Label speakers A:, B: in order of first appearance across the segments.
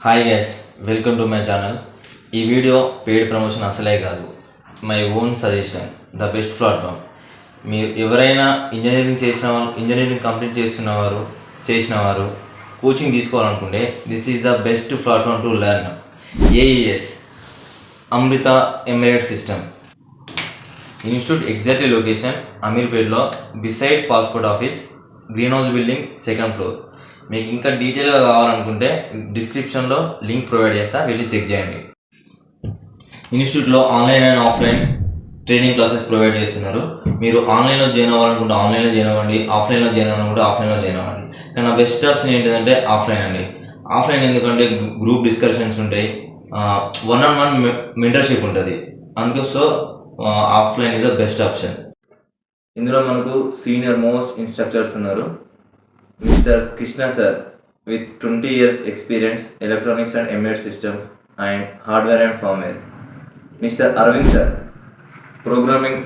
A: Hi guys, welcome to my channel. ఈ video paid promotion అసలే కాదు, my own suggestion, the best platform. మీరు ఎవరైనా ఇంజనీరింగ్ కంప్లీట్ చేసినవారు కోచింగ్ తీసుకోవాలనుకుంటే this is the best platform to learn. AES Amrita emirate system institute exactly location అమీర్పేట్లో beside passport office, green house building, 2nd floor. మీకు ఇంకా డీటెయిల్గా కావాలనుకుంటే డిస్క్రిప్షన్లో లింక్ ప్రొవైడ్ చేస్తా, వెళ్ళి చెక్ చేయండి. ఇన్స్టిట్యూట్లో online and offline training classes provide చేస్తున్నారు. మీరు ఆన్లైన్లో జాయిన్ అవ్వాలనుకుంటే ఆన్లైన్లో జాయిన్ అవ్వండి, ఆఫ్లైన్లో జాయిన్ అవ్వాలనుకుంటే ఆఫ్లైన్లో జాయిన్ అవ్వండి. కానీ నా బెస్ట్ ఆప్షన్ ఏంటంటే ఆఫ్లైన్ అండి. ఆఫ్లైన్ ఎందుకంటే గ్రూప్ డిస్కషన్స్ ఉంటాయి, 1-on-1 మెంటర్షిప్ ఉంటుంది. అందుకోసం offline is the best option. ఇందులో మనకు సీనియర్ మోస్ట్ ఇన్స్ట్రక్టర్స్ ఉన్నారు. Mr. Krishna sir with 20 years experience electronics and embedded system and hardware and firmware. Mr. Arvind sir, programming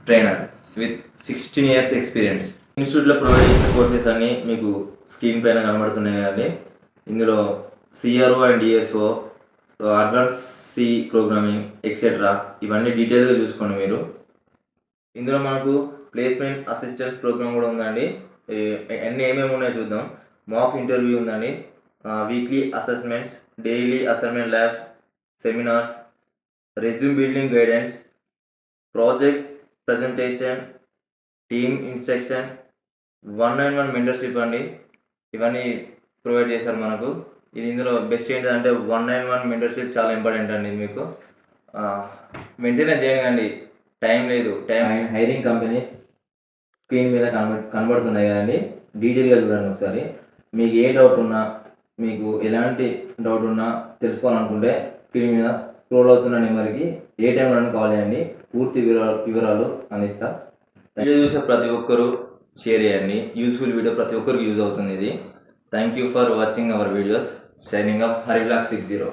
A: trainer with 16 years experience. ఇన్స్టిట్యూట్లో provide చేసిన courses అన్నీ మీకు screen పైన కనబడుతున్నాయి కదండి. ఇందులో CRO and DSO, advance C programming etcetera ఇవన్నీ డీటెయిల్గా చూసుకోండి మీరు. ఇందులో మనకు ప్లేస్మెంట్ అసిస్టెన్స్ ప్రోగ్రామ్ కూడా ఉందండి. అన్నీ ఏమేమి ఉన్నాయో చూద్దాం. మాక్ ఇంటర్వ్యూ ఉందండి, weekly assessments, daily assignment labs, seminars, resume building guidance, project presentation, team instruction, 1-on-1 mentorship అండి. ఇవన్నీ ప్రొవైడ్ చేశారు మనకు. ఇది ఇందులో బెస్ట్ ఏంటంటే 1-on-1 మెంటర్షిప్ చాలా ఇంపార్టెంట్ అండి. ఇది మీకు వెంటనే చేయండి, టైం లేదు. హైరింగ్ కంపెనీస్ స్క్రీన్ మీద కనబడుతున్నాయి కదండి, డీటెయిల్గా చూడండి ఒకసారి. మీకు ఏ డౌట్ ఉన్నా, మీకు ఎలాంటి డౌట్ ఉన్నా తెలుసుకోవాలనుకుంటే స్క్రీన్ మీద స్క్రోల్ అవుతున్న నెంబర్కి ఏ టైంలో కాల్ చేయండి, పూర్తి వివరాలు అందిస్తా. వీడియో చూసే ప్రతి ఒక్కరూ షేర్ చేయండి, యూస్ఫుల్ వీడియో ప్రతి ఒక్కరికి యూజ్ అవుతుంది ఇది. Thank you for watching our videos. Signing off Hari vlog 60.